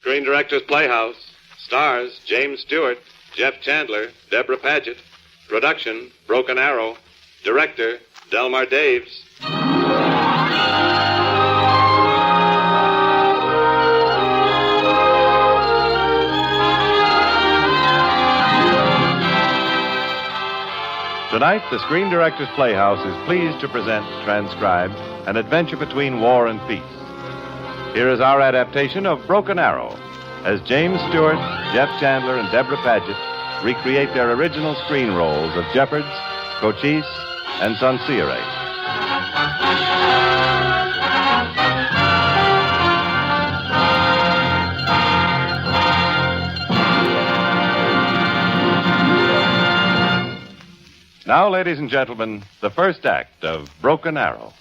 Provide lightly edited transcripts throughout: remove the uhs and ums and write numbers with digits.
Screen Directors Playhouse. Stars James Stewart, Jeff Chandler, Deborah Paget. Production, Broken Arrow. Director, Delmar Daves. Tonight, the Screen Directors Playhouse is pleased to present, transcribed, An Adventure Between War and Peace. Here is our adaptation of Broken Arrow, as James Stewart, Jeff Chandler, and Deborah Paget recreate their original screen roles of Jeffords, Cochise, and Sansire. Now, ladies and gentlemen, the first act of Broken Arrow.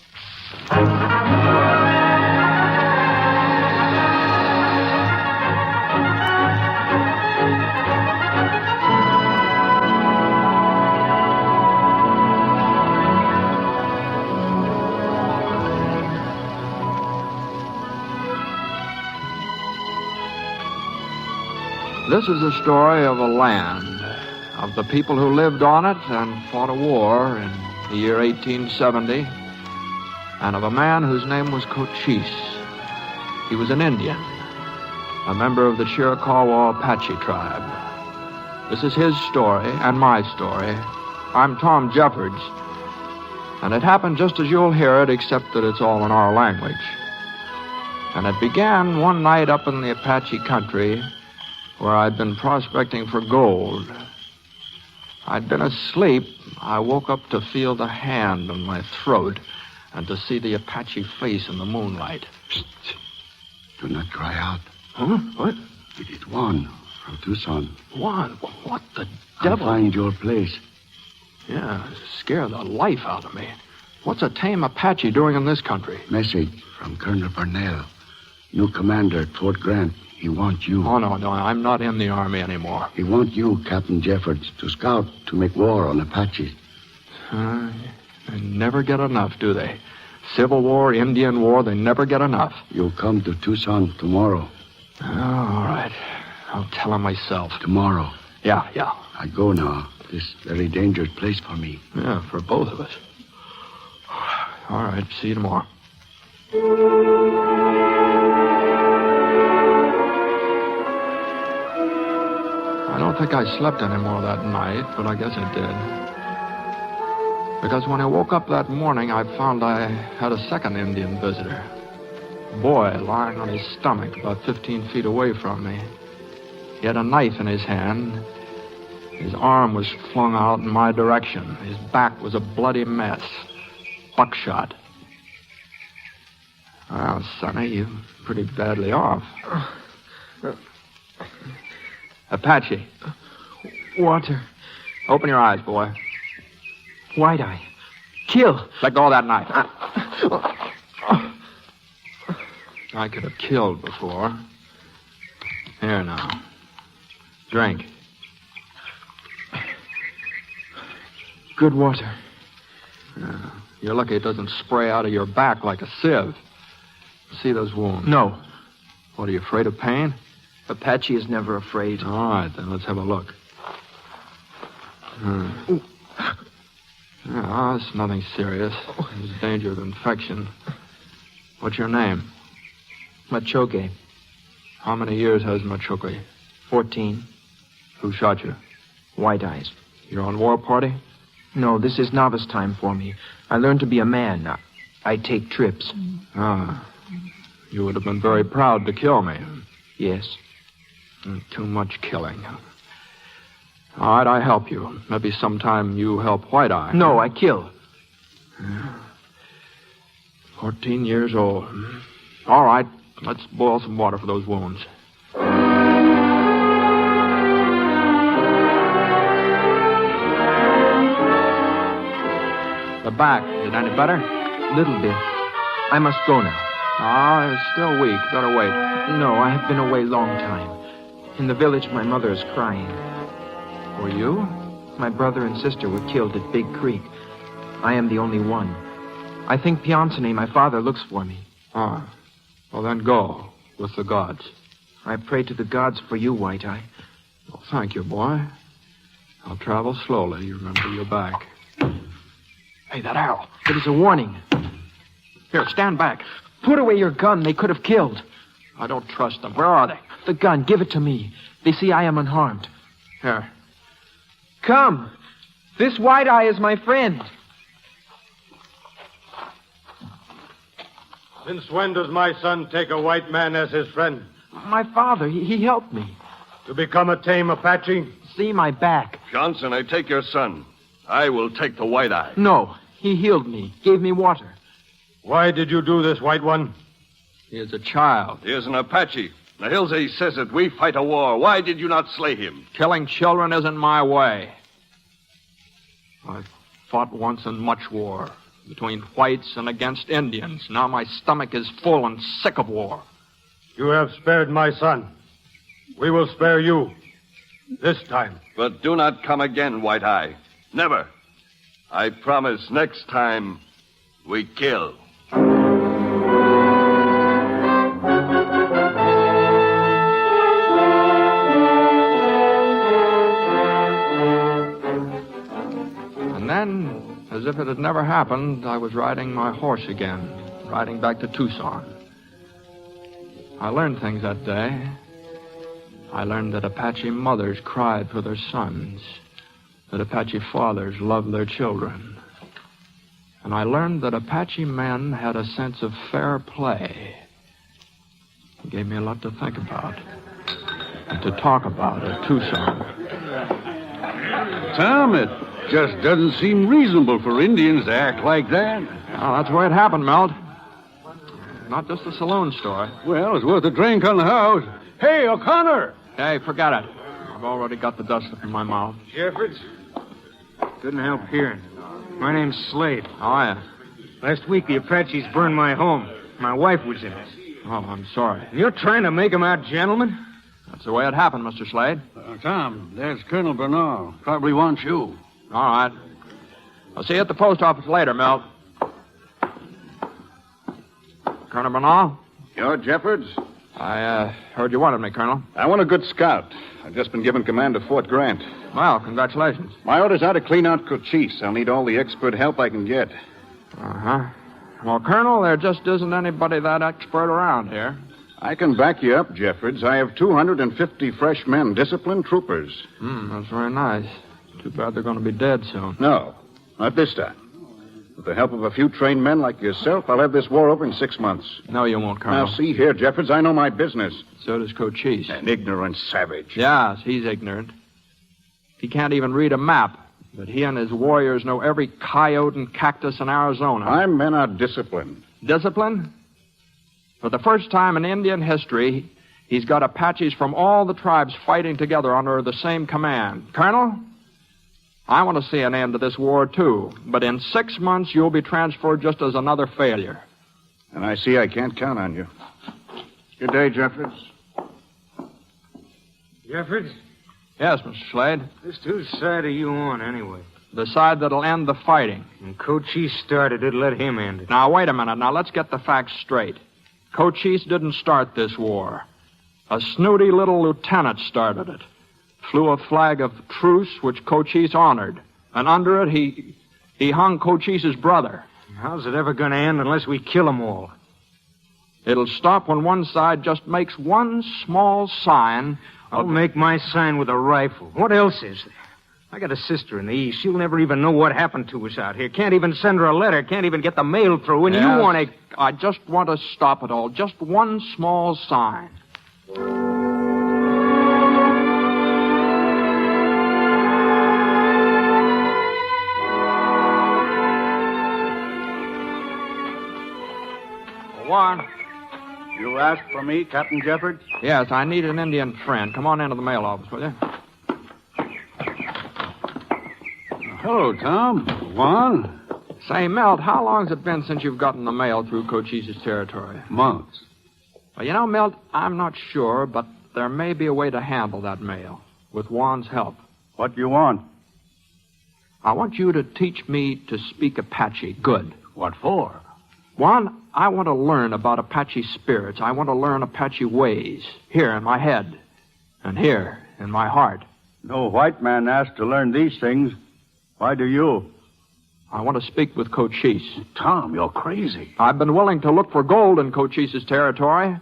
This is the story of a land, of the people who lived on it and fought a war in the year 1870, and of a man whose name was Cochise. He was an Indian, a member of the Chiricahua Apache tribe. This is his story and my story. I'm Tom Jeffords, and it happened just as you'll hear it, except that it's all in our language. And it began one night up in the Apache country where I'd been prospecting for gold. I'd been asleep. I woke up to feel the hand on my throat and to see the Apache face in the moonlight. Psst. Do not cry out. Huh? What? It is Juan from Tucson. Juan? What the devil? I'll find your place. Yeah, scare the life out of me. What's a tame Apache doing in this country? Message from Colonel Burnell, new commander at Fort Grant. He wants you. Oh, no, I'm not in the Army anymore. He wants you, Captain Jeffords, to scout to make war on Apaches. They never get enough, do they? Civil War, Indian War, they never get enough. You'll come to Tucson tomorrow. Oh, all right. I'll tell him myself. Tomorrow. Yeah. I go now. This very dangerous place for me. Yeah, for both of us. All right, see you tomorrow. I don't think I slept any more that night, but I guess I did. Because when I woke up that morning, I found I had a second Indian visitor. A boy lying on his stomach about 15 feet away from me. He had a knife in his hand. His arm was flung out in my direction. His back was a bloody mess. Buckshot. Well, Sonny, you're pretty badly off. Apache. Water. Open your eyes, boy. White Eye. Kill. Let go of that knife. I could have killed before. Here now. Drink. Good water. You're lucky it doesn't spray out of your back like a sieve. See those wounds? No. What, are you afraid of pain? Apache is never afraid. All right, then, let's have a look. No, it's nothing serious. There's danger of infection. What's your name? Machoke. How many years has Machoke? 14. Who shot you? White Eyes. You're on war party? No, this is novice time for me. I learned to be a man. I take trips. You would have been very proud to kill me. Yes. Too much killing. All right, I help you. Maybe sometime you help White Eye. No, I kill. 14 years old. All right, let's boil some water for those wounds. The back, is it any better? Little bit. I must go now. It's still weak. Better wait. No, I have been away long time. In the village, my mother is crying. Were you? My brother and sister were killed at Big Creek. I am the only one. I think Piancene, my father, looks for me. Well then go with the gods. I pray to the gods for you, White Eye. Well, thank you, boy. I'll travel slowly. You remember your back. Hey, that arrow. It is a warning. Here, stand back. Put away your gun. They could have killed. I don't trust them. Where are they? The gun. Give it to me. They see I am unharmed. Here. Come. This White Eye is my friend. Since when does my son take a white man as his friend? My father, he helped me. To become a tame Apache? See my back. Johnson, I take your son. I will take the White Eye. No, he healed me, gave me water. Why did you do this, White One? He is a child. He is an Apache. The Hillsay says that we fight a war. Why did you not slay him? Killing children isn't my way. I've fought once in much war. Between whites and against Indians. Now my stomach is full and sick of war. You have spared my son. We will spare you. This time. But do not come again, White Eye. Never. I promise next time we kill. And then, as if it had never happened, I was riding my horse again, riding back to Tucson. I learned things that day. I learned that Apache mothers cried for their sons, that Apache fathers loved their children. And I learned that Apache men had a sense of fair play. It gave me a lot to think about and to talk about at Tucson. Tom, it just doesn't seem reasonable for Indians to act like that. Well, that's the way it happened, Milt. Not just a saloon story. Well, it's worth a drink on the house. Hey, O'Connor! Hey, forget it. I've already got the dust up in my mouth. Jeffords? Couldn't help hearing. My name's Slade. Oh, yeah. Last week, the Apaches burned my home. My wife was in it. Oh, I'm sorry. You're trying to make them out gentlemen? That's the way it happened, Mr. Slade. Tom, there's Colonel Bernal. Probably wants you. All right. I'll see you at the post office later, Milt. Colonel Bernal? You're Jeffords? I heard you wanted me, Colonel. I want a good scout. I've just been given command of Fort Grant. Well, congratulations. My orders are to clean out Cochise. I'll need all the expert help I can get. Uh-huh. Well, Colonel, there just isn't anybody that expert around here. I can back you up, Jeffords. I have 250 fresh men, disciplined troopers. That's very nice. Too bad they're going to be dead soon. No, not this time. With the help of a few trained men like yourself, I'll have this war over in 6 months. No, you won't, Colonel. Now, see here, Jeffords, I know my business. So does Cochise. An ignorant savage. Yes, he's ignorant. He can't even read a map, but he and his warriors know every coyote and cactus in Arizona. My men are disciplined. Discipline? For the first time in Indian history, he's got Apaches from all the tribes fighting together under the same command. Colonel, I want to see an end to this war, too. But in 6 months, you'll be transferred just as another failure. And I see I can't count on you. Good day, Jeffords. Jeffords? Yes, Mr. Slade. Just whose side are you on, anyway? The side that'll end the fighting. And Cochise started it, let him end it. Now, wait a minute. Now, let's get the facts straight. Cochise didn't start this war. A snooty little lieutenant started it. Flew a flag of truce, which Cochise honored. And under it, he hung Cochise's brother. How's it ever going to end unless we kill them all? It'll stop when one side just makes one small sign. I'll make my sign with a rifle. What else is there? I got a sister in the East. She'll never even know what happened to us out here. Can't even send her a letter. Can't even get the mail through. And Yes, you want to... I just want to stop it all. Just one small sign. Warren. You asked for me, Captain Jeffords? Yes, I need an Indian friend. Come on into the mail office, will you? Hello, Tom. Juan? Say, Milt, how long's it been since you've gotten the mail through Cochise's territory? Months. Well, you know, Milt, I'm not sure, but there may be a way to handle that mail with Juan's help. What do you want? I want you to teach me to speak Apache good. What for? Juan, I want to learn about Apache spirits. I want to learn Apache ways. Here in my head. And here in my heart. No white man asked to learn these things. Why do you? I want to speak with Cochise. Tom, you're crazy. I've been willing to look for gold in Cochise's territory.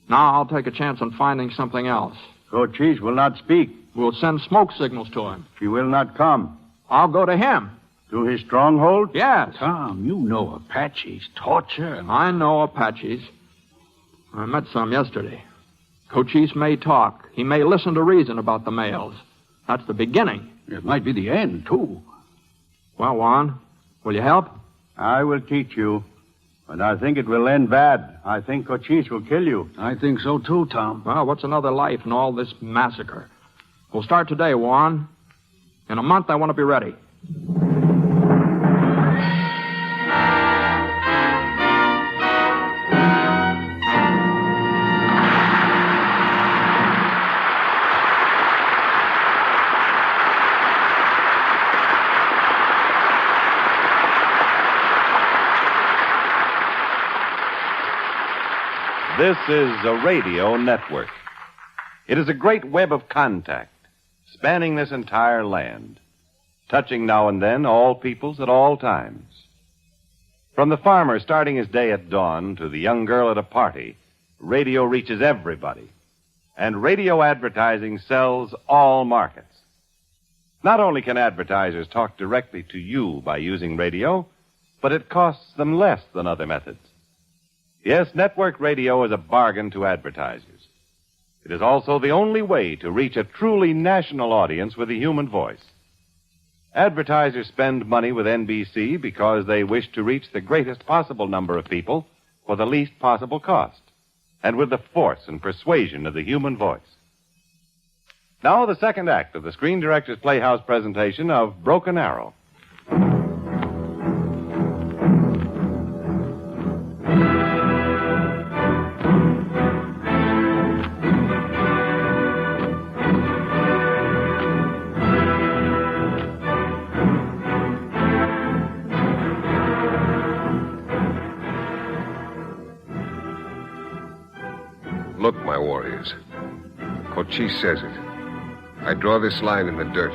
Now I'll take a chance on finding something else. Cochise will not speak. We'll send smoke signals to him. He will not come. I'll go to him. To his stronghold? Yes. Tom, you know Apaches torture. I know Apaches. I met some yesterday. Cochise may talk. He may listen to reason about the males. That's the beginning. It might be the end, too. Well, Juan, will you help? I will teach you. But I think it will end bad. I think Cochise will kill you. I think so, too, Tom. Well, what's another life in all this massacre? We'll start today, Juan. In a month, I want to be ready. This is a radio network. It is a great web of contact, spanning this entire land, touching now and then all peoples at all times. From the farmer starting his day at dawn to the young girl at a party, radio reaches everybody. And radio advertising sells all markets. Not only can advertisers talk directly to you by using radio, but it costs them less than other methods. Yes, network radio is a bargain to advertisers. It is also the only way to reach a truly national audience with a human voice. Advertisers spend money with NBC because they wish to reach the greatest possible number of people for the least possible cost, and with the force and persuasion of the human voice. Now, the second act of the Screen Directors Playhouse presentation of Broken Arrow. Look, my warriors. Cochise says it. I draw this line in the dirt.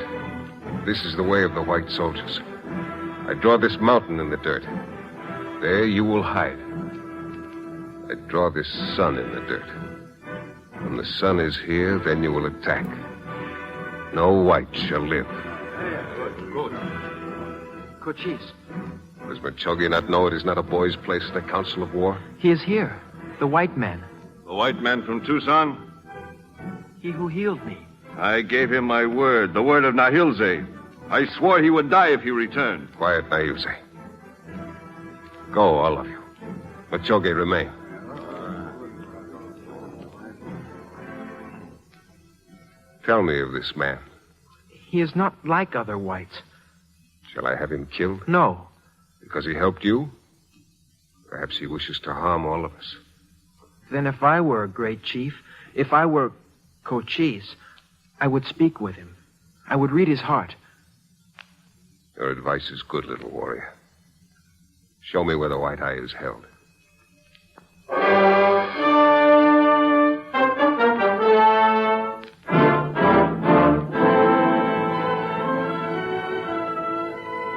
This is the way of the white soldiers. I draw this mountain in the dirt. There you will hide. I draw this sun in the dirt. When the sun is here, then you will attack. No white shall live. Cochise. Does Machogi not know it is not a boy's place at the council of war? He is here. The white man. The white man from Tucson? He who healed me. I gave him my word, the word of Nahilze. I swore he would die if he returned. Quiet, Nahilze. Go, all of you. Machogi, remain. Tell me of this man. He is not like other whites. Shall I have him killed? No. Because he helped you? Perhaps he wishes to harm all of us. Then if I were a great chief, if I were Cochise, I would speak with him. I would read his heart. Your advice is good, little warrior. Show me where the white eye is held.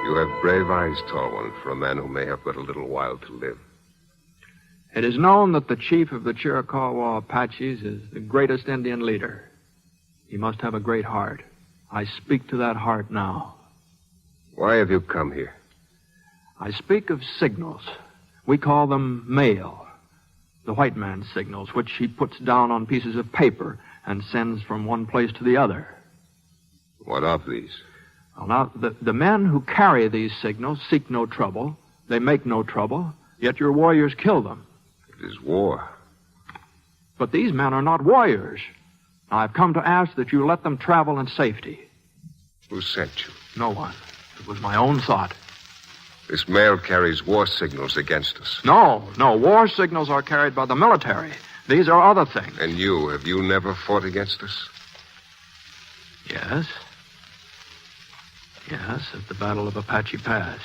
You have brave eyes, tall one, for a man who may have but a little while to live. It is known that the chief of the Chiricahua Apaches is the greatest Indian leader. He must have a great heart. I speak to that heart now. Why have you come here? I speak of signals. We call them mail. The white man's signals, which he puts down on pieces of paper and sends from one place to the other. What of these? Well, now, the men who carry these signals seek no trouble. They make no trouble, yet your warriors kill them. It is war. But these men are not warriors. I've come to ask that you let them travel in safety. Who sent you? No one. It was my own thought. This mail carries war signals against us. No. War signals are carried by the military. These are other things. And have you never fought against us? Yes. Yes, at the Battle of Apache Pass.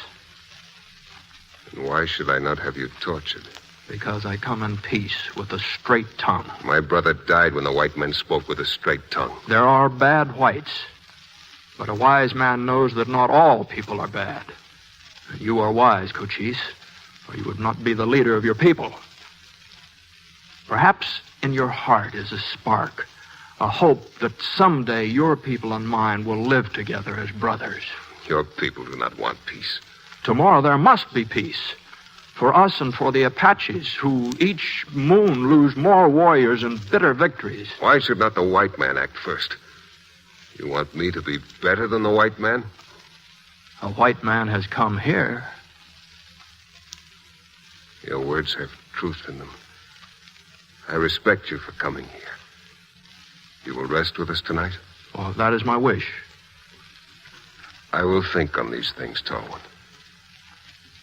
And why should I not have you tortured? Because I come in peace with a straight tongue. My brother died when the white men spoke with a straight tongue. There are bad whites, but a wise man knows that not all people are bad. And you are wise, Cochise, or you would not be the leader of your people. Perhaps in your heart is a spark, a hope that someday your people and mine will live together as brothers. Your people do not want peace. Tomorrow there must be peace. For us and for the Apaches, who each moon lose more warriors in bitter victories. Why should not the white man act first? You want me to be better than the white man? A white man has come here. Your words have truth in them. I respect you for coming here. You will rest with us tonight? Well, that is my wish. I will think on these things, tall one.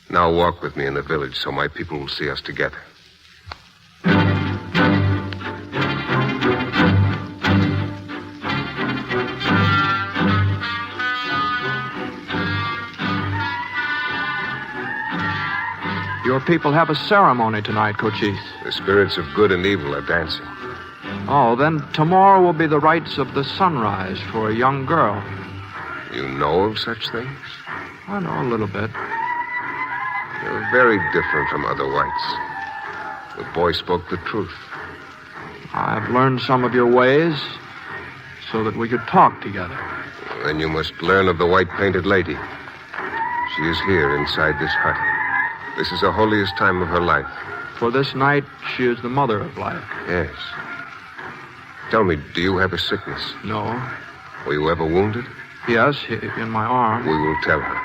Now walk with me in the village so my people will see us together. Your people have a ceremony tonight, Cochise. The spirits of good and evil are dancing. Oh, then tomorrow will be the rites of the sunrise for a young girl. You know of such things? I know a little bit. You're very different from other whites. The boy spoke the truth. I've learned some of your ways so that we could talk together. Then you must learn of the white-painted lady. She is here inside this hut. This is the holiest time of her life. For this night, she is the mother of life. Yes. Tell me, do you have a sickness? No. Were you ever wounded? Yes, in my arm. We will tell her.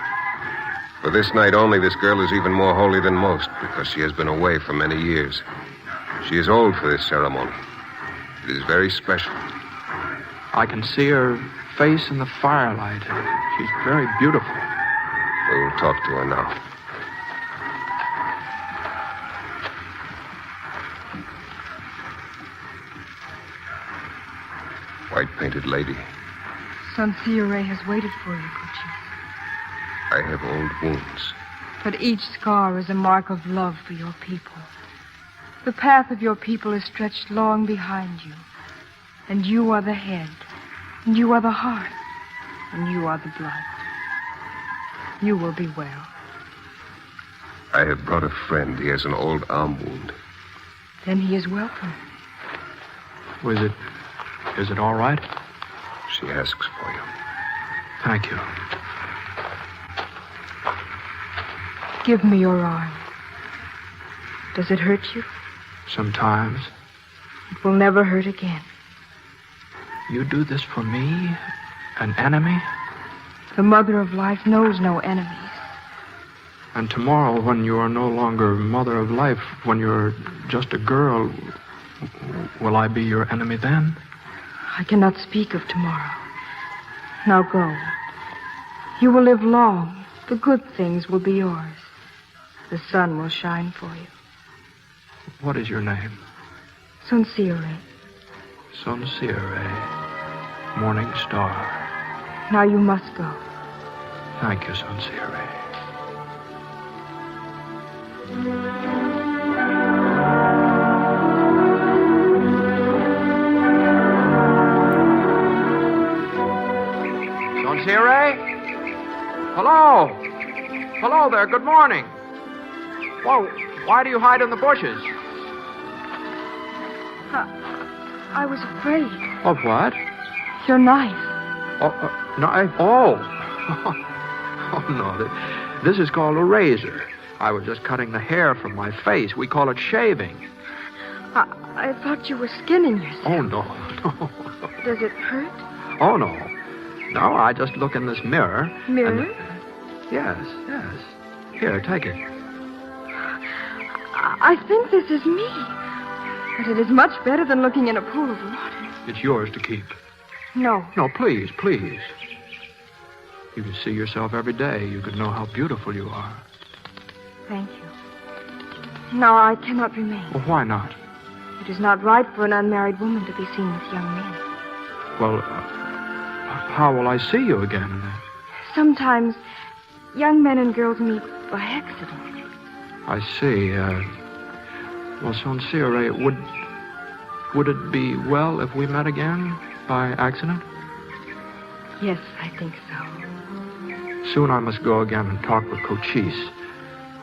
For this night only, this girl is even more holy than most because she has been away for many years. She is old for this ceremony. It is very special. I can see her face in the firelight. She's very beautiful. We will talk to her now. White-painted lady. Sansire has waited for you, Cochise. I have old wounds. But each scar is a mark of love for your people. The path of your people is stretched long behind you. And you are the head. And you are the heart. And you are the blood. You will be well. I have brought a friend. He has an old arm wound. Then he is welcome. Is it all right? She asks for you. Thank you. Give me your arm. Does it hurt you? Sometimes. It will never hurt again. You do this for me? An enemy? The mother of life knows no enemies. And tomorrow, when you are no longer mother of life, when you're just a girl, will I be your enemy then? I cannot speak of tomorrow. Now go. You will live long. The good things will be yours. The sun will shine for you. What is your name? Sansire. Sansire. Morning star. Now you must go. Thank you, Sansire. Sansire? Hello? Hello there, good morning. Whoa, why do you hide in the bushes? I was afraid. Of what? Your knife. Oh, knife? Oh. Oh, no. This is called a razor. I was just cutting the hair from my face. We call it shaving. I thought you were skinning yourself. Oh, no. Does it hurt? Oh, no. No, I just look in this mirror. Mirror? Yes. Here, take it. I think this is me. But it is much better than looking in a pool of water. It's yours to keep. No. No, please. You can see yourself every day. You could know how beautiful you are. Thank you. Now I cannot remain. Well, why not? It is not right for an unmarried woman to be seen with young men. Well, how will I see you again? Sometimes young men and girls meet by accident. I see. Well, Sincere, would it be well if we met again by accident? Yes, I think so. Soon I must go again and talk with Cochise.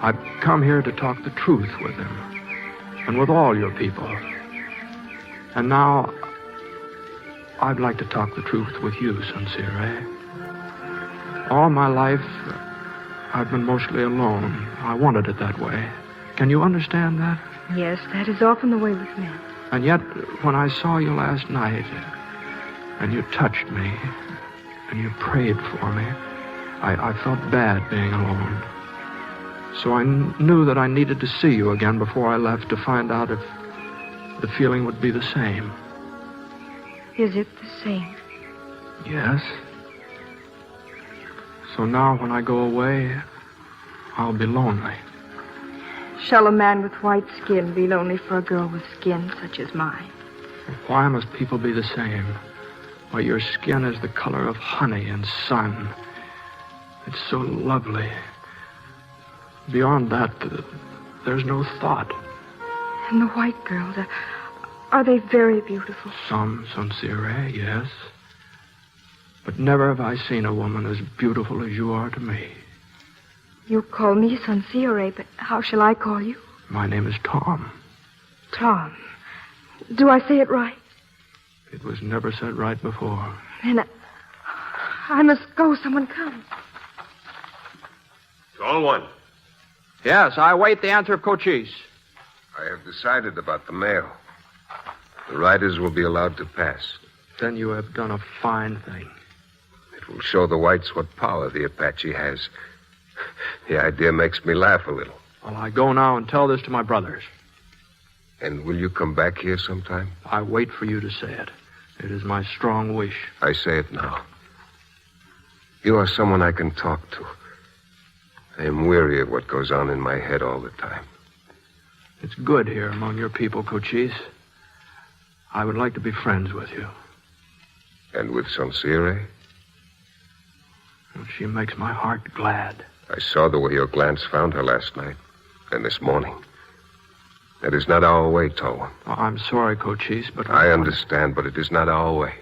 I've come here to talk the truth with him, and with all your people. And now, I'd like to talk the truth with you, Sincere. All my life, I've been mostly alone. I wanted it that way. Can you understand that? Yes, that is often the way with men. And yet, when I saw you last night, and you touched me, and you prayed for me, I felt bad being alone. So I knew that I needed to see you again before I left to find out if the feeling would be the same. Is it the same? Yes. So now when I go away, I'll be lonely. Shall a man with white skin be lonely for a girl with skin such as mine? Why must people be the same? Why, your skin is the color of honey and sun. It's so lovely. Beyond that, there's no thought. And the white girls, are they very beautiful? Some, Sincere, yes. But never have I seen a woman as beautiful as you are to me. You call me Sincere, but how shall I call you? My name is Tom. Tom. Do I say it right? It was never said right before. Then I must go. Someone comes. All one. Yes, I wait the answer of Cochise. I have decided about the mail. The riders will be allowed to pass. Then you have done a fine thing. It will show the whites what power the Apache has. The idea makes me laugh a little. Well, I go now and tell this to my brothers. And will you come back here sometime? I wait for you to say it. It is my strong wish. I say it now. You are someone I can talk to. I am weary of what goes on in my head all the time. It's good here among your people, Cochise. I would like to be friends with you. And with Sincere? She makes my heart glad. I saw the way your glance found her last night and this morning. That is not our way, tall one. Well, I'm sorry, Cochise, but... I understand, but it is not our way.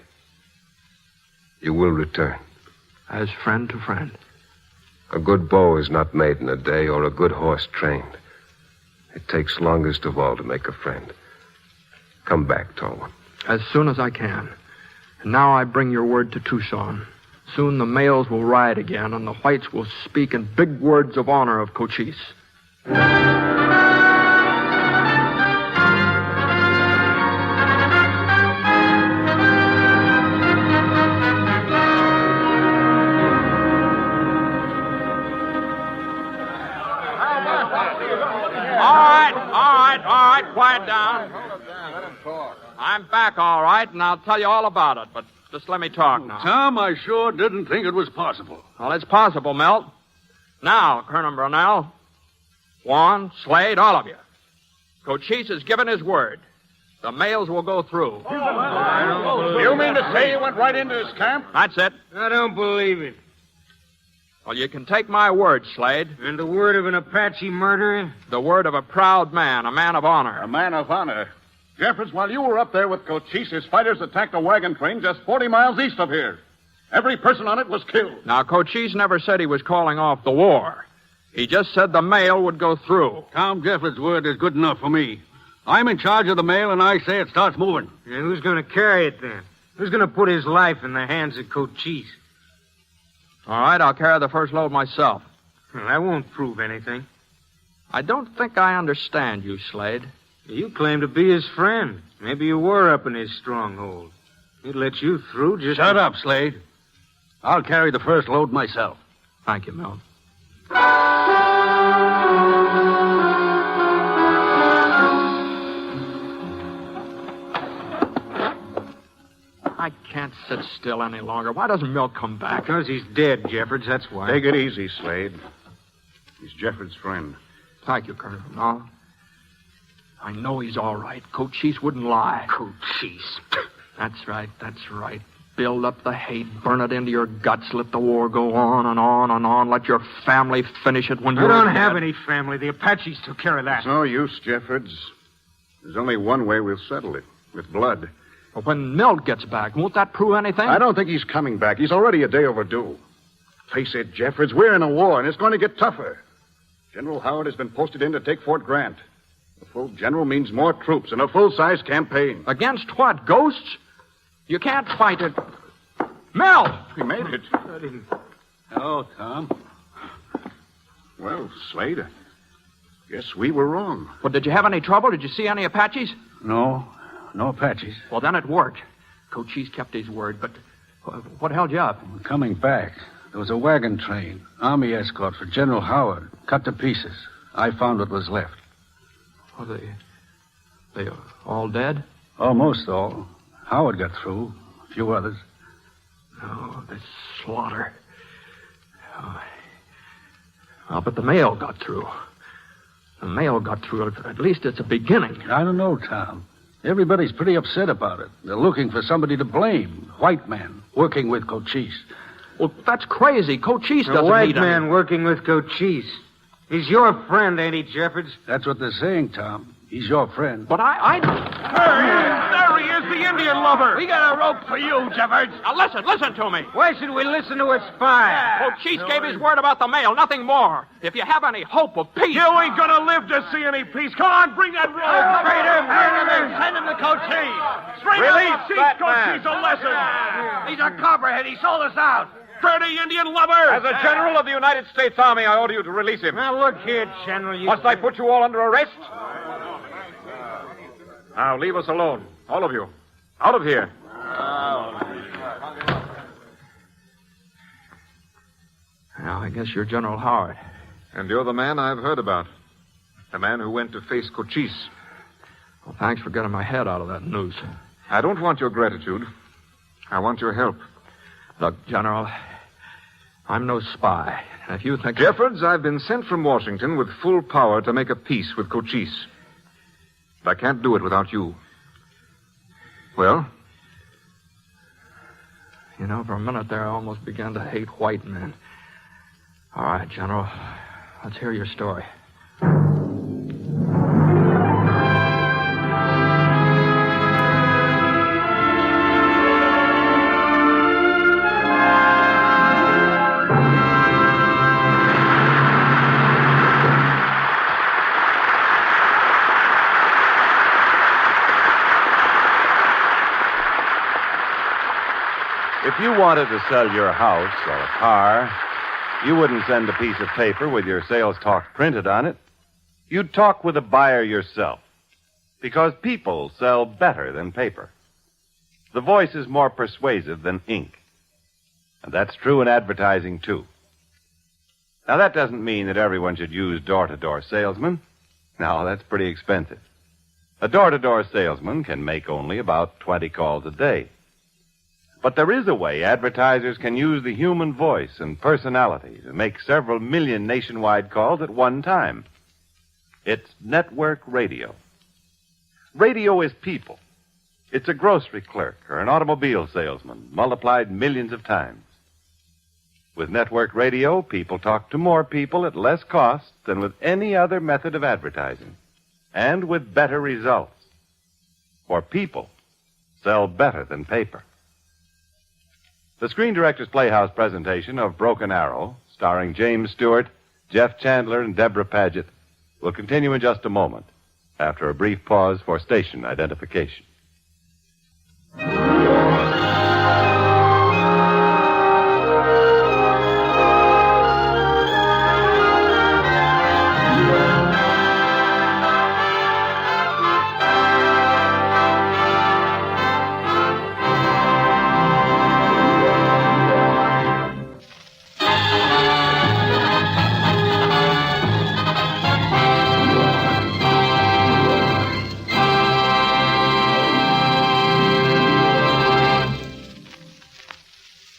You will return. As friend to friend. A good bow is not made in a day or a good horse trained. It takes longest of all to make a friend. Come back, tall one. As soon as I can. And now I bring your word to Tucson. Soon the males will ride again, and the whites will speak in big words of honor of Cochise. All right, quiet down. I'm back, all right, and I'll tell you all about it, but just let me talk now. Tom, I sure didn't think it was possible. Well, it's possible, Milt. Now, Colonel Brunell, Juan, Slade, all of you. Cochise has given his word. The mails will go through. You mean to say you went right into his camp? That's it. I don't believe it. Well, you can take my word, Slade. And the word of an Apache murderer? The word of a proud man, a man of honor. A man of honor. Jeffords, while you were up there with Cochise, his fighters attacked a wagon train just 40 miles east of here. Every person on it was killed. Now, Cochise never said he was calling off the war. He just said the mail would go through. Tom Jeffords' word is good enough for me. I'm in charge of the mail, and I say it starts moving. And who's going to carry it, then? Who's going to put his life in the hands of Cochise? All right, I'll carry the first load myself. Well, that won't prove anything. I don't think I understand you, Slade. You claim to be his friend. Maybe you were up in his stronghold. He'd let you through just... Shut up, Slade. I'll carry the first load myself. Thank you, Milt. I can't sit still any longer. Why doesn't Milt come back? Because he's dead, Jeffords, that's why. Take it easy, Slade. He's Jeffords' friend. Thank you, Colonel. No. I know he's all right. Cochise wouldn't lie. Cochise. That's right. Build up the hate, burn it into your guts, let the war go on and on and on. Let your family finish it when you're I don't dead. have any family. The Apaches took care of that. It's no use, Jeffords. There's only one way we'll settle it, with blood. Well, when Milt gets back, won't that prove anything? I don't think he's coming back. He's already a day overdue. Face it, Jeffords, we're in a war, and it's going to get tougher. General Howard has been posted in to take Fort Grant. A full general means more troops and a full-size campaign. Against what? Ghosts? You can't fight it. Milt! We made it. Hello, Tom. Well, Slade, I guess we were wrong. Well, did you have any trouble? Did you see any Apaches? No Apaches. Well, then it worked. Cochise kept his word, but what held you up? We're coming back. There was a wagon train, army escort for General Howard, cut to pieces. I found what was left. Well, they all dead? Almost all. Howard got through. A few others. Oh, this slaughter. But the mail got through. The mail got through. At least it's a beginning. I don't know, Tom. Everybody's pretty upset about it. They're looking for somebody to blame. White man working with Cochise. Well, that's crazy. Cochise A doesn't white need man working with Cochise. He's your friend, ain't he, Jeffords? That's what they're saying, Tom. He's your friend. But I... There he is, the Indian lover. We got a rope for you, Jeffords. Now listen to me. Why should we listen to a spy? Cochise gave his word about the mail, nothing more. If you have any hope of peace... You ain't gonna live to see any peace. Come on, bring that rope. Send him to Cochise. Release that man. Cochise a lesson. He's a copperhead. He sold us out. Dirty Indian lover. As a general of the United States Army, I order you to release him. Now, look here, General. Must I put you all under arrest? Now, leave us alone. All of you. Out of here. Now, I guess you're General Howard. And you're the man I've heard about. The man who went to face Cochise. Well, thanks for getting my head out of that noose. I don't want your gratitude. I want your help. Look, General, I'm no spy. If you think... Jeffords, I've been sent from Washington with full power to make a peace with Cochise. But I can't do it without you. Well? You know, for a minute there, I almost began to hate white men. All right, General, let's hear your story. If you wanted to sell your house or a car, you wouldn't send a piece of paper with your sales talk printed on it. You'd talk with a buyer yourself, because people sell better than paper. The voice is more persuasive than ink. And that's true in advertising, too. Now, that doesn't mean that everyone should use door-to-door salesmen. No, that's pretty expensive. A door-to-door salesman can make only about 20 calls a day. But there is a way advertisers can use the human voice and personality to make several million nationwide calls at one time. It's network radio. Radio is people. It's a grocery clerk or an automobile salesman multiplied millions of times. With network radio, people talk to more people at less cost than with any other method of advertising, and with better results. For people sell better than paper. The Screen Directors Playhouse presentation of Broken Arrow, starring James Stewart, Jeff Chandler, and Deborah Paget, will continue in just a moment, after a brief pause for station identification.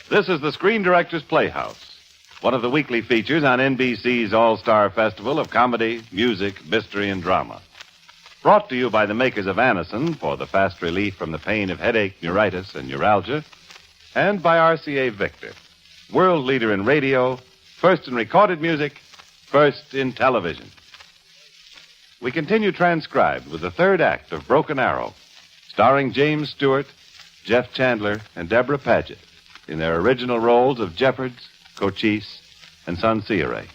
This is the Screen Directors Playhouse, one of the weekly features on NBC's All-Star Festival of comedy, music, mystery, and drama. Brought to you by the makers of Anacin for the fast relief from the pain of headache, neuritis, and neuralgia, and by RCA Victor, world leader in radio, first in recorded music, first in television. We continue transcribed with the third act of Broken Arrow, starring James Stewart, Jeff Chandler, and Deborah Paget in their original roles of Jeffords, Cochise, and Sansire.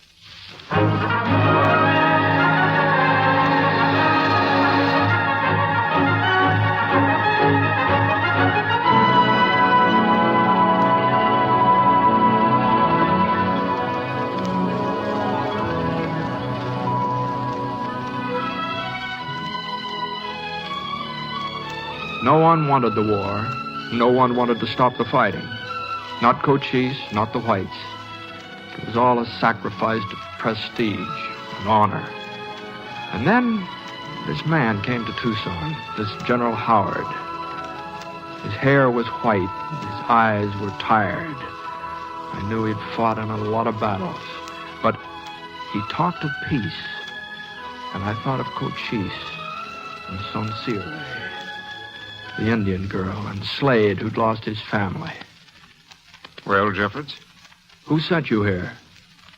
No one wanted the war. No one wanted to stop the fighting. Not Cochise, not the whites. It was all a sacrifice to prestige and honor. And then this man came to Tucson, this General Howard. His hair was white, his eyes were tired. I knew he'd fought in a lot of battles. But he talked of peace, and I thought of Cochise and Sansire, the Indian girl, and Slade, who'd lost his family. Well, Jeffords? Who sent you here?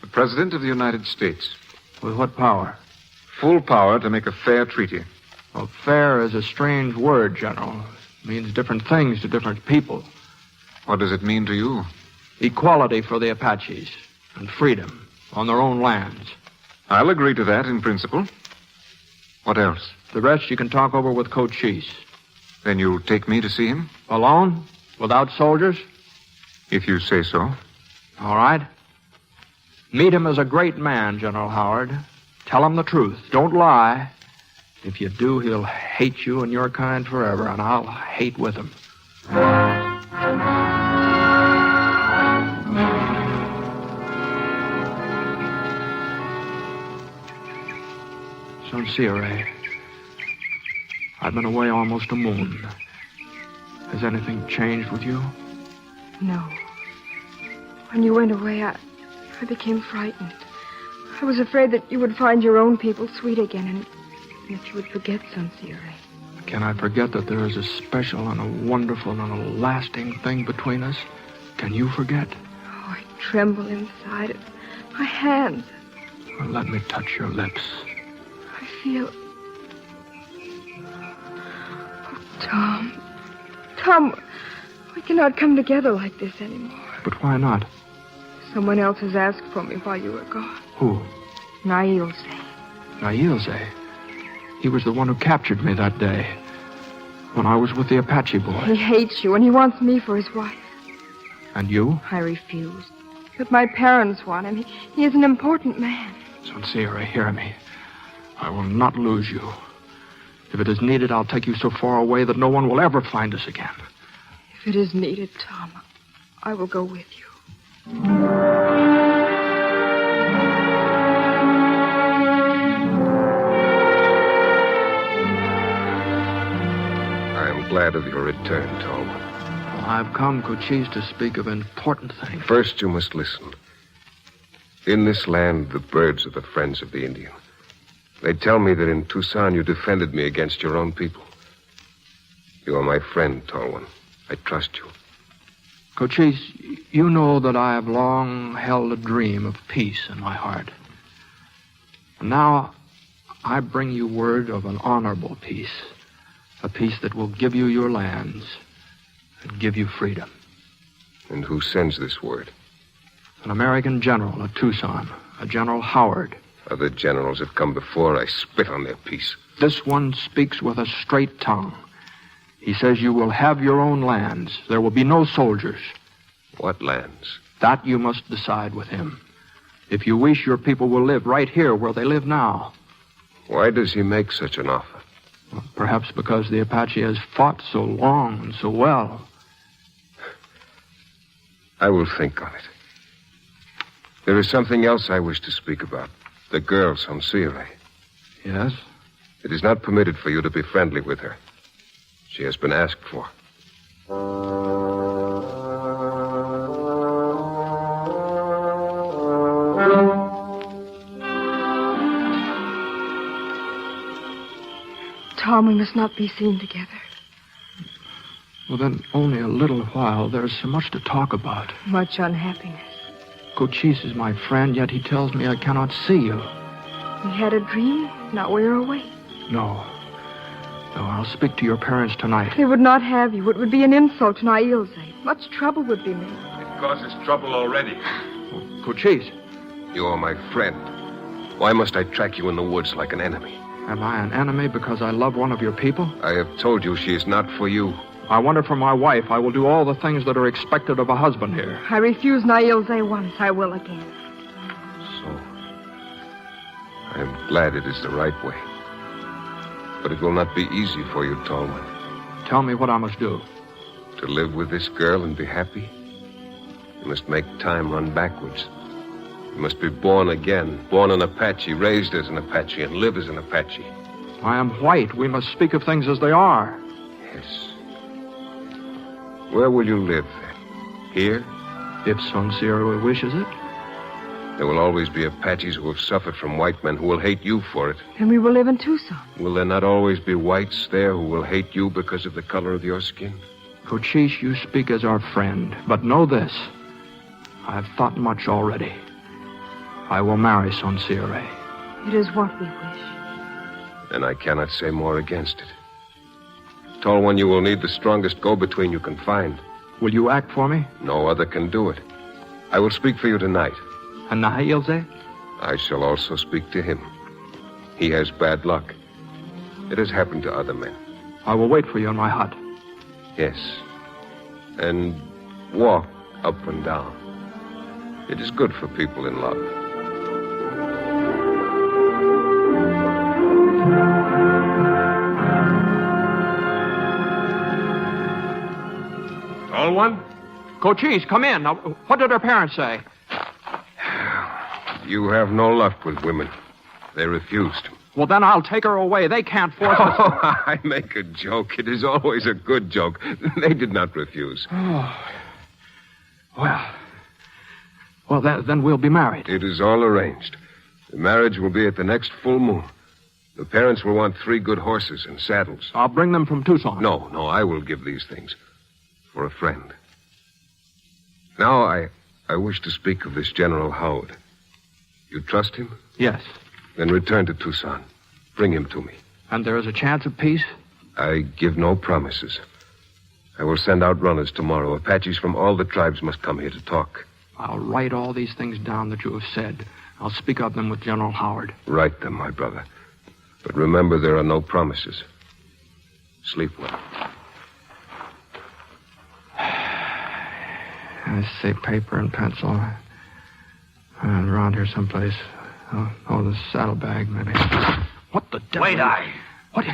The President of the United States. With what power? Full power to make a fair treaty. Well, fair is a strange word, General. It means different things to different people. What does it mean to you? Equality for the Apaches and freedom on their own lands. I'll agree to that in principle. What else? The rest you can talk over with Cochise. Then you'll take me to see him? Alone? Without soldiers? If you say so. All right. Meet him as a great man, General Howard. Tell him the truth. Don't lie. If you do, he'll hate you and your kind forever, and I'll hate with him. Sansire. I've been away almost a moon. Has anything changed with you? No. When you went away, I became frightened. I was afraid that you would find your own people sweet again and that you would forget Sansire. Can I forget that there is a special and a wonderful and a lasting thing between us? Can you forget? Oh, I tremble inside it. My hands. Well, let me touch your lips. I feel... Tom, we cannot come together like this anymore. But why not? Someone else has asked for me while you were gone. Who? Nailze. Nailze? He was the one who captured me that day, when I was with the Apache boy. He hates you, and he wants me for his wife. And you? I refused. But my parents want him. He is an important man. Sansire, hear me. I will not lose you. If it is needed, I'll take you so far away that no one will ever find us again. If it is needed, Tom, I will go with you. I am glad of your return, Tom. I've come, Cochise, to speak of important things. First, you must listen. In this land, the birds are the friends of the Indian. They tell me that in Tucson you defended me against your own people. You are my friend, Tall One. I trust you. Cochise, you know that I have long held a dream of peace in my heart. And now I bring you word of an honorable peace. A peace that will give you your lands and give you freedom. And who sends this word? An American general at Tucson, a General Howard. Other generals have come before. I spit on their peace. This one speaks with a straight tongue. He says you will have your own lands. There will be no soldiers. What lands? That you must decide with him. If you wish, your people will live right here where they live now. Why does he make such an offer? Well, perhaps because the Apache has fought so long and so well. I will think on it. There is something else I wish to speak about. The girl, Sansire. Yes? It is not permitted for you to be friendly with her. She has been asked for. Tom, we must not be seen together. Well, then, only a little while. There's so much to talk about. Much unhappiness. Cochise is my friend, yet he tells me I cannot see you. We had a dream. Now we're away. No. No, I'll speak to your parents tonight. They would not have you. It would be an insult to Nailze. Much trouble would be made. It causes trouble already. Cochise. You are my friend. Why must I track you in the woods like an enemy? Am I an enemy because I love one of your people? I have told you she is not for you. I want her for my wife. I will do all the things that are expected of a husband here. I refused Nailze once. I will again. So, I am glad it is the right way. But it will not be easy for you, tall one. Tell me what I must do. To live with this girl and be happy, you must make time run backwards. You must be born again, born an Apache, raised as an Apache, and live as an Apache. I am white. We must speak of things as they are. Yes. Where will you live, then? Here? If Sonsiro wishes it. There will always be Apaches who have suffered from white men who will hate you for it. Then we will live in Tucson. Will there not always be whites there who will hate you because of the color of your skin? Cochise, you speak as our friend. But know this. I have thought much already. I will marry Sonsire. It is what we wish. Then I cannot say more against it. Tall one, you will need the strongest go-between you can find. Will you act for me? No other can do it. I will speak for you tonight. And Nailze? I shall also speak to him. He has bad luck. It has happened to other men. I will wait for you in my hut. Yes. And walk up and down. It is good for people in love. Tall one? Cochise, come in. Now, what did her parents say? You have no luck with women. They refused. Well, then I'll take her away. They can't force us. Oh, I make a joke. It is always a good joke. They did not refuse. Oh. Well, then we'll be married. It is all arranged. The marriage will be at the next full moon. The parents will want 3 good horses and saddles. I'll bring them from Tucson. No, I will give these things. For a friend. Now, I wish to speak of this General Howard. You trust him? Yes. Then return to Tucson. Bring him to me. And there is a chance of peace? I give no promises. I will send out runners tomorrow. Apaches from all the tribes must come here to talk. I'll write all these things down that you have said. I'll speak of them with General Howard. Write them, my brother. But remember, there are no promises. Sleep well. I say paper and pencil. Around here someplace. Oh, the saddlebag, maybe. What the devil? Wait, What?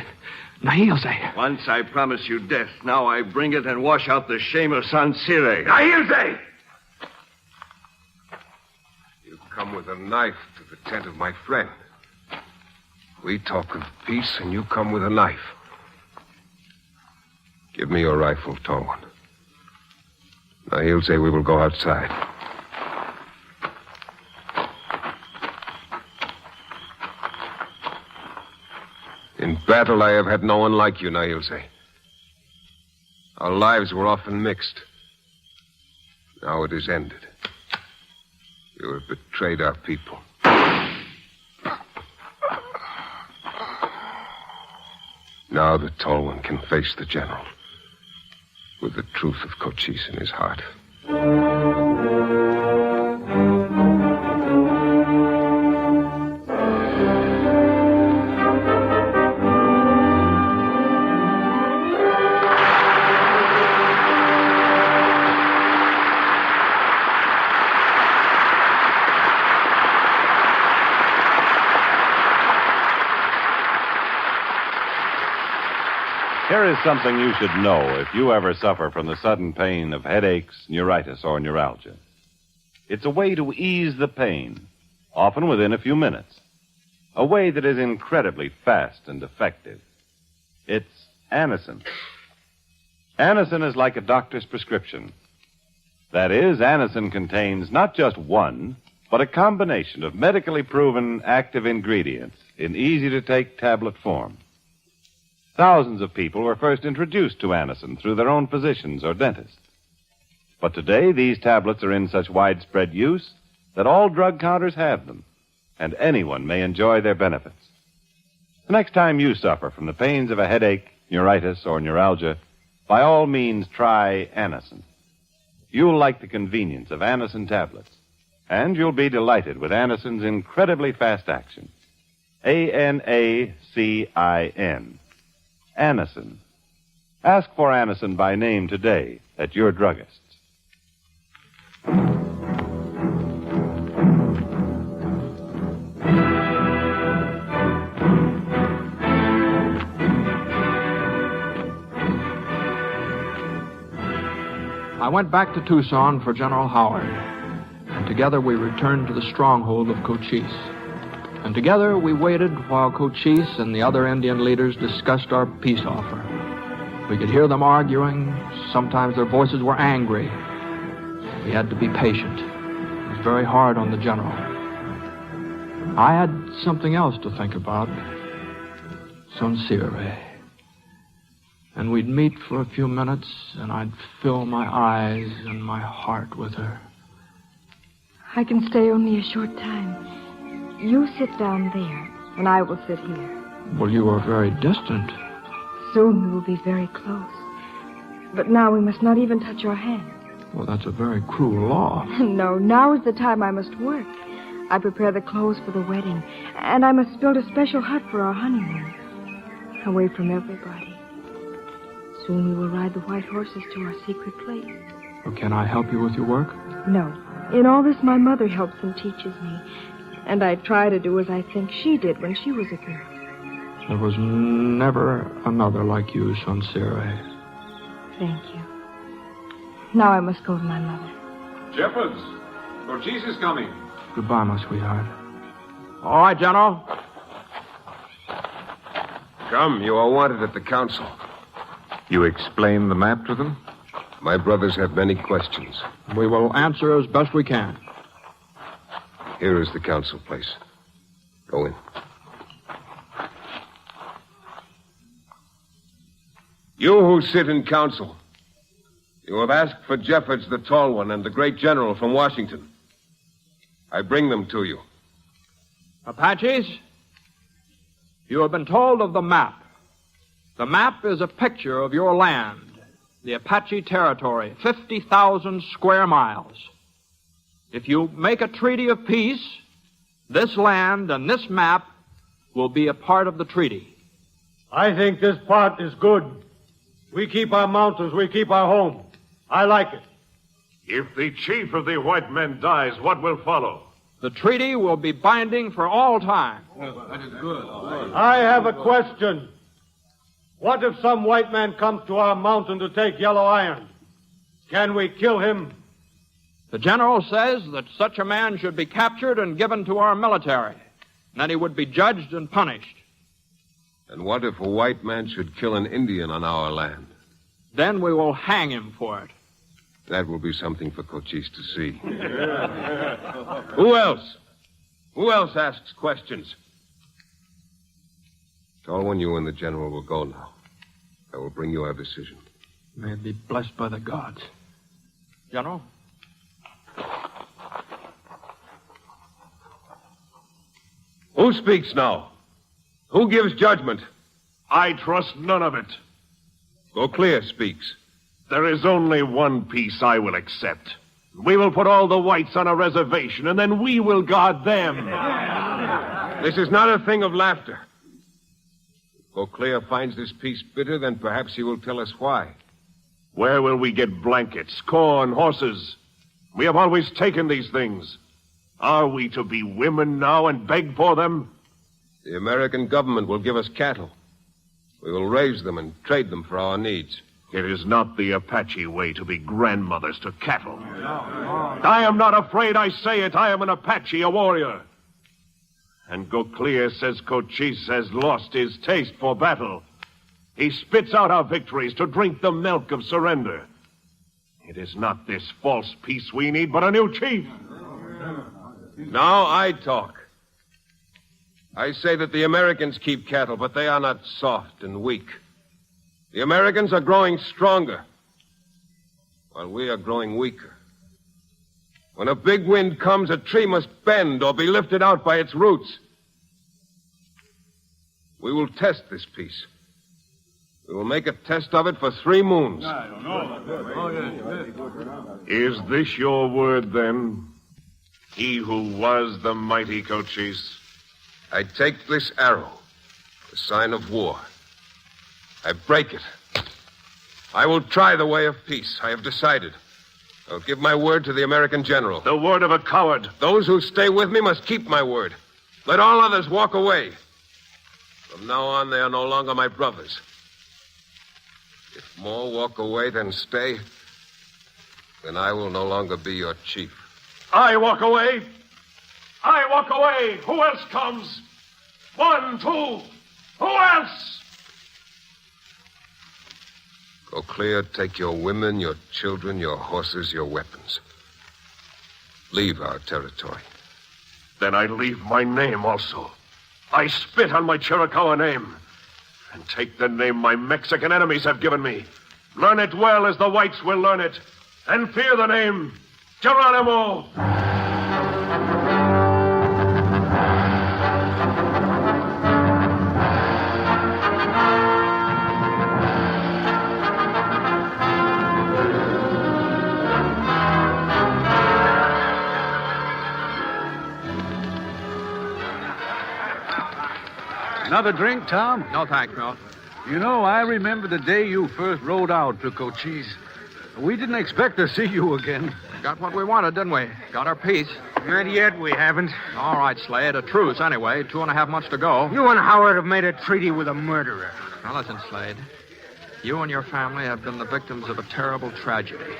Nailze. Once I promised you death. Now I bring it and wash out the shame of Sansire. Nailze! You come with a knife to the tent of my friend. We talk of peace, and you come with a knife. Give me your rifle, tall one. Now, he'll say we will go outside. In battle, I have had no one like you, Nailze. Our lives were often mixed. Now it is ended. You have betrayed our people. Now the tall one can face the general with the truth of Cochise in his heart. Here is something you should know if you ever suffer from the sudden pain of headaches, neuritis, or neuralgia. It's a way to ease the pain, often within a few minutes. A way that is incredibly fast and effective. It's Anacin. Anacin is like a doctor's prescription. That is, Anacin contains not just one, but a combination of medically proven active ingredients in easy-to-take tablet form. Thousands of people were first introduced to Anacin through their own physicians or dentists. But today, these tablets are in such widespread use that all drug counters have them, and anyone may enjoy their benefits. The next time you suffer from the pains of a headache, neuritis, or neuralgia, by all means try Anacin. You'll like the convenience of Anacin tablets, and you'll be delighted with Anacin's incredibly fast action. Anacin. Anacin. Ask for Anacin by name today at your druggist. I went back to Tucson for General Howard, and together we returned to the stronghold of Cochise. And together we waited while Cochise and the other Indian leaders discussed our peace offer. We could hear them arguing. Sometimes their voices were angry. We had to be patient. It was very hard on the general. I had something else to think about. Sincere. And we'd meet for a few minutes, and I'd fill my eyes and my heart with her. I can stay only a short time. You sit down there, and I will sit here. Well, you are very distant. Soon we will be very close. But now we must not even touch our hands. Well, that's a very cruel law. No, now is the time I must work. I prepare the clothes for the wedding, and I must build a special hut for our honeymoon. Away from everybody. Soon we will ride the white horses to our secret place. Well, can I help you with your work? No. In all this, my mother helps and teaches me. And I try to do as I think she did when she was a girl. There was never another like you, Sincere. Thank you. Now I must go to my mother. Jeffords, Cochise is coming. Goodbye, my sweetheart. All right, General. Come, you are wanted at the council. You explain the map to them? My brothers have many questions. We will answer as best we can. Here is the council place. Go in. You who sit in council, you have asked for Jeffords, the tall one, and the great general from Washington. I bring them to you. Apaches, you have been told of the map. The map is a picture of your land, the Apache territory, 50,000 square miles. If you make a treaty of peace, this land and this map will be a part of the treaty. I think this part is good. We keep our mountains, we keep our home. I like it. If the chief of the white men dies, what will follow? The treaty will be binding for all time. That is good. I have a question. What if some white man comes to our mountain to take yellow iron? Can we kill him? The general says that such a man should be captured and given to our military, and that he would be judged and punished. And what if a white man should kill an Indian on our land? Then we will hang him for it. That will be something for Cochise to see. Who else? Who else asks questions? Tall one, you and the general will go now. I will bring you our decision. May it be blessed by the gods. General? Who speaks now? Who gives judgment? I trust none of it. Gauclair speaks. There is only one piece I will accept. We will put all the whites on a reservation, and then we will guard them. This is not a thing of laughter. If Gauclair finds this peace bitter, then perhaps he will tell us why. Where will we get blankets, corn, horses? We have always taken these things. Are we to be women now and beg for them? The American government will give us cattle. We will raise them and trade them for our needs. It is not the Apache way to be grandmothers to cattle. I am not afraid, I say it. I am an Apache, a warrior. And Gauclair says Cochise has lost his taste for battle. He spits out our victories to drink the milk of surrender. It is not this false peace we need, but a new chief. Now I talk. I say that the Americans keep cattle, but they are not soft and weak. The Americans are growing stronger, while we are growing weaker. When a big wind comes, a tree must bend or be lifted out by its roots. We will test this peace. We will make a test of it for 3 moons. Is this your word, then? He who was the mighty Cochise? I take this arrow, the sign of war. I break it. I will try the way of peace. I have decided. I'll give my word to the American general. The word of a coward. Those who stay with me must keep my word. Let all others walk away. From now on, they are no longer my brothers. If more walk away than stay, then I will no longer be your chief. I walk away. I walk away. Who else comes? 1, 2. Who else? Go clear, take your women, your children, your horses, your weapons. Leave our territory. Then I leave my name also. I spit on my Chiricahua name and take the name my Mexican enemies have given me. Learn it well as the whites will learn it, and fear the name Geronimo. Another drink, Tom? No, thanks, Milt. You know, I remember the day you first rode out to Cochise. We didn't expect to see you again. Got what we wanted, didn't we? Got our peace. Not yet, we haven't. All right, Slade. A truce, anyway. 2.5 months to go. You and Howard have made a treaty with a murderer. Now, listen, Slade. You and your family have been the victims of a terrible tragedy.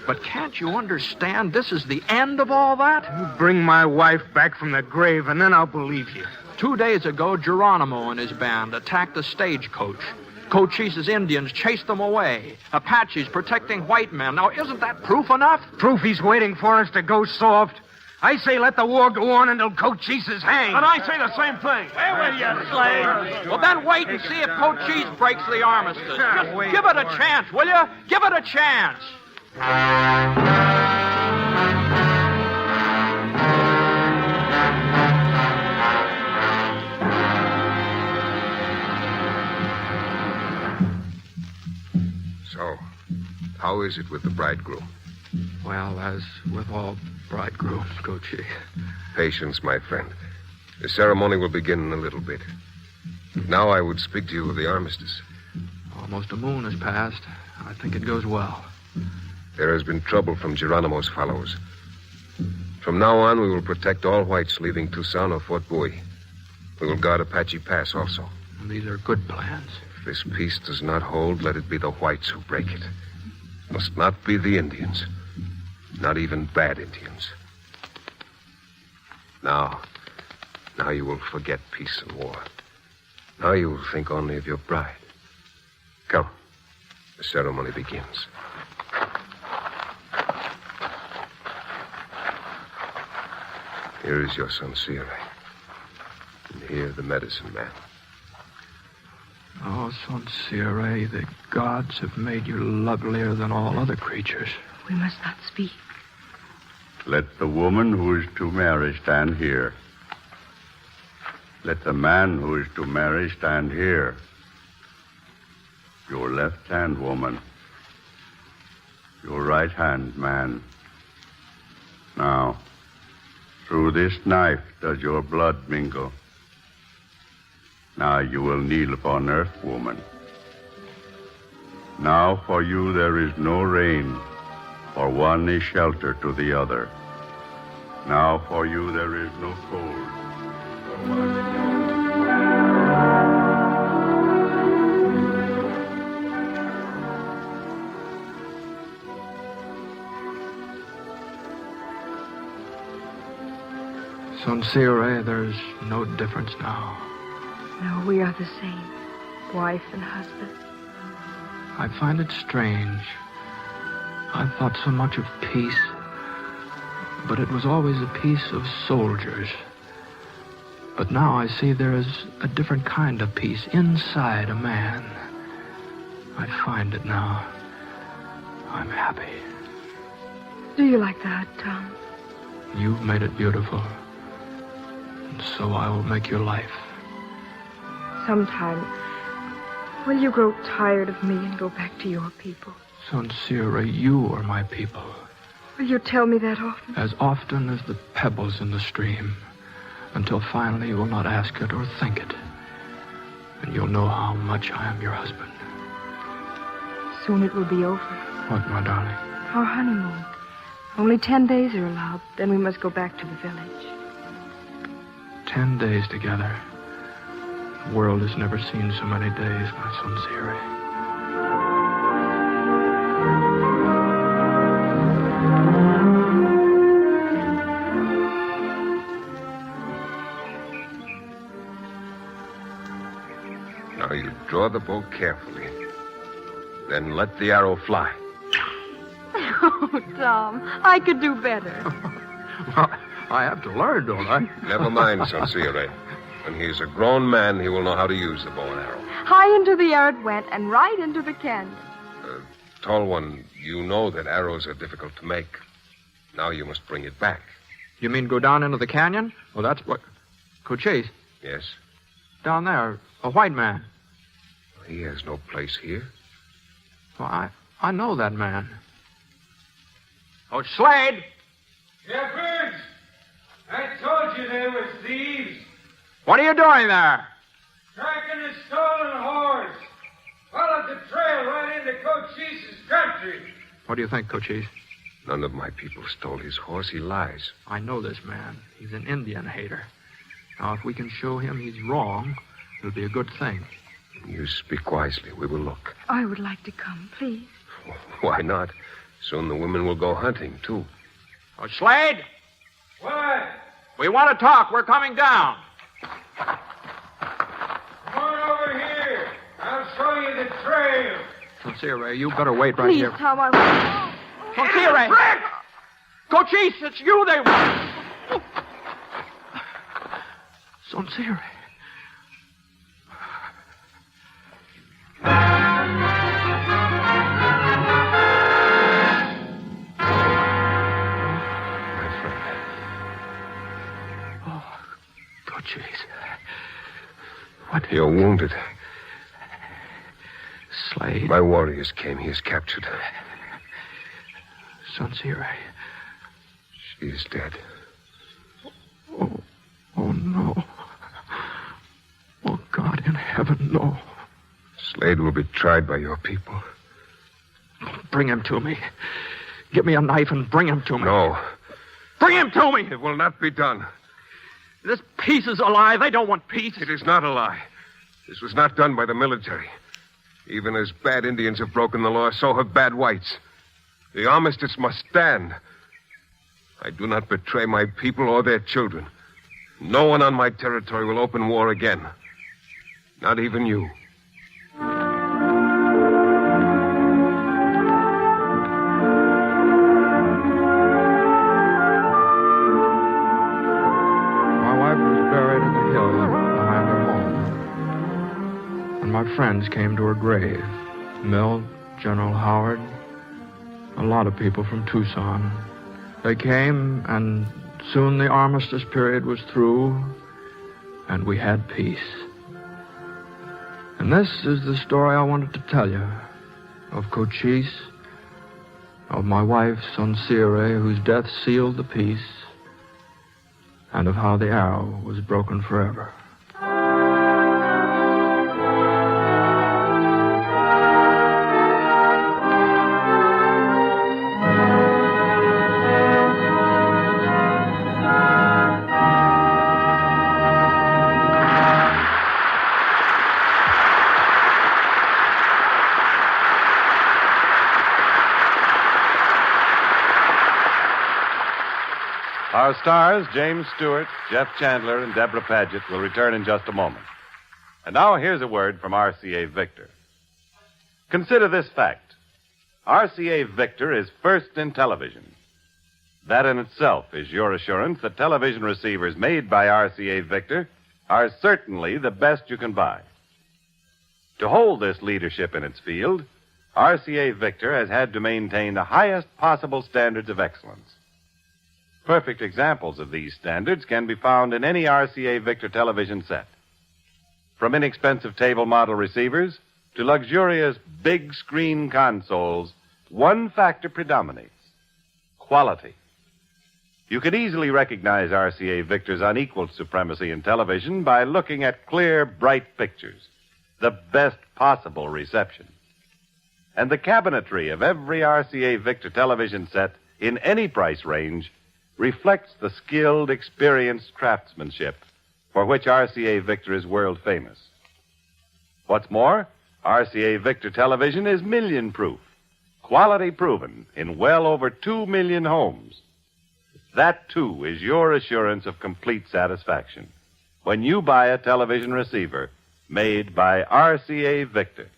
But can't you understand this is the end of all that? You bring my wife back from the grave, and then I'll believe you. 2 days ago, Geronimo and his band attacked a stagecoach. Cochise's Indians chased them away. Apaches protecting white men. Now, isn't that proof enough? Proof he's waiting for us to go soft. I say let the war go on until Cochise is hanged. And I say the same thing. Where will you, Slade? Well, then wait and see if Cochise breaks the armistice. Just give it a chance, will you? Give it a chance. So, how is it with the bridegroom? Well, as with all bridegrooms, Cochise. Patience, my friend. The ceremony will begin in a little bit. Now I would speak to you of the armistice. Almost a moon has passed. I think it goes well. There has been trouble from Geronimo's followers. From now on, we will protect all whites leaving Tucson or Fort Bowie. We will guard Apache Pass also. These are good plans. If this peace does not hold, let it be the whites who break it. It must not be the Indians. Not even bad Indians. Now you will forget peace and war. Now you will think only of your bride. Come. The ceremony begins. Here is your Sansire. And here the medicine man. Oh, Sansire, the gods have made you lovelier than all other creatures. We must not speak. Let the woman who is to marry stand here. Let the man who is to marry stand here. Your left hand, woman. Your right hand, man. Now, through this knife does your blood mingle. Now you will kneel upon earth, woman. Now for you there is no rain, for one is shelter to the other. Now for you there is no cold, for one is Sansire, there's no difference now. No, we are the same, wife and husband. I find it strange. I thought so much of peace, but it was always a peace of soldiers. But now I see there is a different kind of peace inside a man. I find it now. I'm happy. Do you like that, Tom? You've made it beautiful. And so I will make your life. Sometime, will you grow tired of me and go back to your people? Sincere, you are my people. Will you tell me that often? As often as the pebbles in the stream. Until finally you will not ask it or think it. And you'll know how much I am your husband. Soon it will be over. What, my darling? Our honeymoon. Only 10 days are allowed. Then we must go back to the village. 10 days together. The world has never seen so many days, my Sincere. Now you draw the bow carefully. Then let the arrow fly. Oh, Tom, I could do better. Well, I have to learn, don't I? Never mind, Sincere. When he's a grown man, he will know how to use the bow and arrow. High into the air it went, and right into the canyon. Tall one, you know that arrows are difficult to make. Now you must bring it back. You mean go down into the canyon? Well, that's what... Cochise? Yes? Down there, a white man. He has no place here. Well, I know that man. Oh, Slade! Shepherds! I told you they were thieves. What are you doing there? Tracking a stolen horse. Followed the trail right into Cochise's country. What do you think, Cochise? None of my people stole his horse. He lies. I know this man. He's an Indian hater. Now, if we can show him he's wrong, it'll be a good thing. You speak wisely. We will look. I would like to come, please. Why not? Soon the women will go hunting, too. Oh, Slade! What? We want to talk. We're coming down. Come on over here. I'll show you the trail. Sincere, you better wait right Please, here. Tom, I won't. Sincere! Rick! Cochise, it's you they want. Sincere. Cochise. What? You're wounded. Slade. My warriors came. He is captured. Sincere. She is dead. Oh, no. Oh, God in heaven, no. Slade will be tried by your people. Bring him to me. Give me a knife and bring him to me. No. Bring him to me! It will not be done. This peace is a lie. They don't want peace. It is not a lie. This was not done by the military. Even as bad Indians have broken the law, so have bad whites. The armistice must stand. I do not betray my people or their children. No one on my territory will open war again. Not even you. My friends came to her grave. Mill, General Howard, a lot of people from Tucson. They came, and soon the armistice period was through, and we had peace. And this is the story I wanted to tell you of Cochise, of my wife, Sincere, whose death sealed the peace, and of how the arrow was broken forever. Our stars, James Stewart, Jeff Chandler, and Deborah Paget, will return in just a moment. And now here's a word from RCA Victor. Consider this fact. RCA Victor is first in television. That in itself is your assurance that television receivers made by RCA Victor are certainly the best you can buy. To hold this leadership in its field, RCA Victor has had to maintain the highest possible standards of excellence. Perfect examples of these standards can be found in any RCA Victor television set. From inexpensive table model receivers to luxurious big screen consoles, one factor predominates: quality. You could easily recognize RCA Victor's unequaled supremacy in television by looking at clear, bright pictures, the best possible reception. And the cabinetry of every RCA Victor television set in any price range reflects the skilled, experienced craftsmanship for which RCA Victor is world famous. What's more, RCA Victor television is million-proof, quality proven in well over 2 million homes. That, too, is your assurance of complete satisfaction when you buy a television receiver made by RCA Victor.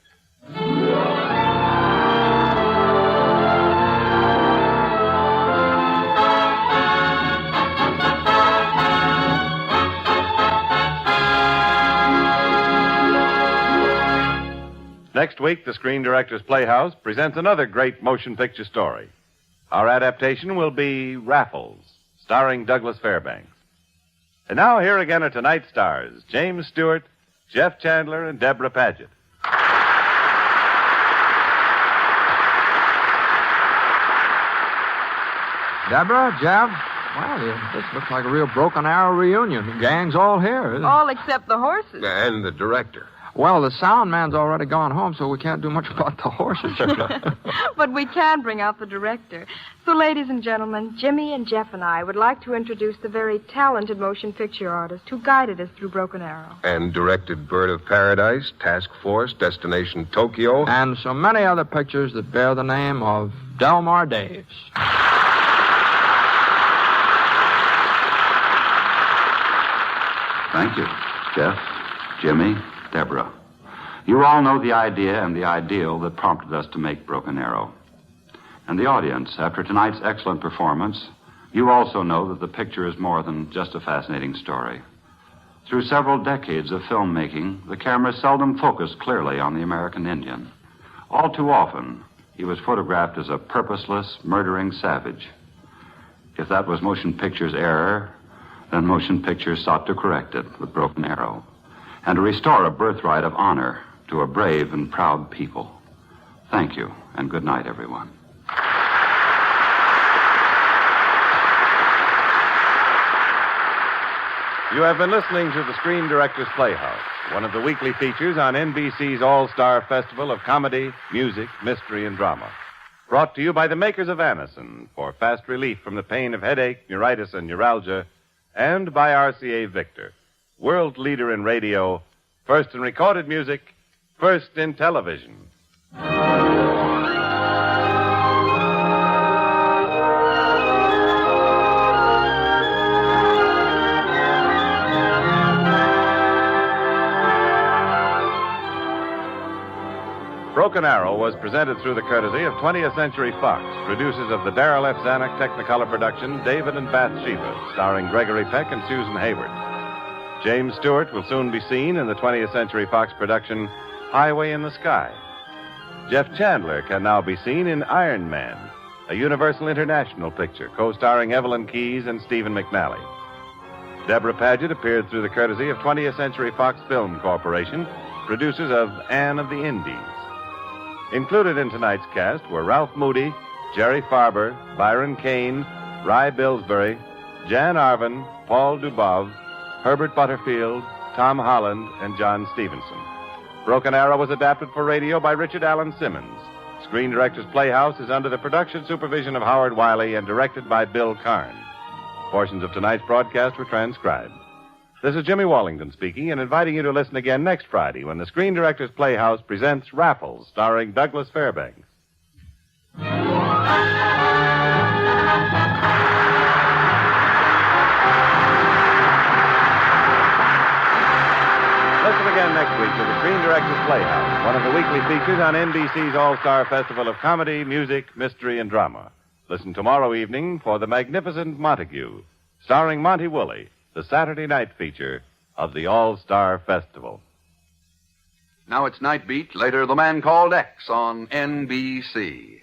Next week, the Screen Directors Playhouse presents another great motion picture story. Our adaptation will be Raffles, starring Douglas Fairbanks. And now, here again are tonight's stars, James Stewart, Jeff Chandler, and Deborah Paget. Deborah, Jeff, well, this looks like a real Broken Arrow reunion. The gang's all here, isn't it? All except the horses. And the director. Well, the sound man's already gone home, so we can't do much about the horses. But we can bring out the director. So, ladies and gentlemen, Jimmy and Jeff and I would like to introduce the very talented motion picture artist who guided us through Broken Arrow. And directed Bird of Paradise, Task Force, Destination Tokyo. And so many other pictures that bear the name of Delmar Daves. Thank you, Jeff, Jimmy, Deborah. You all know the idea and the ideal that prompted us to make Broken Arrow. And the audience, after tonight's excellent performance, you also know that the picture is more than just a fascinating story. Through several decades of filmmaking, the camera seldom focused clearly on the American Indian. All too often, he was photographed as a purposeless, murdering savage. If that was motion picture's error, then motion pictures sought to correct it with Broken Arrow, and to restore a birthright of honor to a brave and proud people. Thank you, and good night, everyone. You have been listening to the Screen Directors Playhouse, one of the weekly features on NBC's All-Star Festival of Comedy, Music, Mystery, and Drama. Brought to you by the makers of Anacin for fast relief from the pain of headache, neuritis, and neuralgia, and by RCA Victor, world leader in radio, first in recorded music, first in television. Broken Arrow was presented through the courtesy of 20th Century Fox, producers of the Darrell F. Zanuck Technicolor production, David and Bathsheba, starring Gregory Peck and Susan Hayward. James Stewart will soon be seen in the 20th Century Fox production, Highway in the Sky. Jeff Chandler can now be seen in Iron Man, a Universal International picture, co-starring Evelyn Keyes and Stephen McNally. Deborah Paget appeared through the courtesy of 20th Century Fox Film Corporation, producers of Anne of the Indies. Included in tonight's cast were Ralph Moody, Jerry Farber, Byron Kane, Ry Billsbury, Jan Arvin, Paul Dubov, Herbert Butterfield, Tom Holland, and John Stevenson. Broken Arrow was adapted for radio by Richard Allen Simmons. Screen Directors Playhouse is under the production supervision of Howard Wiley and directed by Bill Karn. Portions of tonight's broadcast were transcribed. This is Jimmy Wallington speaking and inviting you to listen again next Friday when the Screen Directors Playhouse presents Raffles, starring Douglas Fairbanks. Listen again next week to the Screen Directors Playhouse, one of the weekly features on NBC's All-Star Festival of Comedy, Music, Mystery, and Drama. Listen tomorrow evening for The Magnificent Montague, starring Monty Woolley, the Saturday night feature of the All-Star Festival. Now it's Night Beat, later The Man Called X on NBC.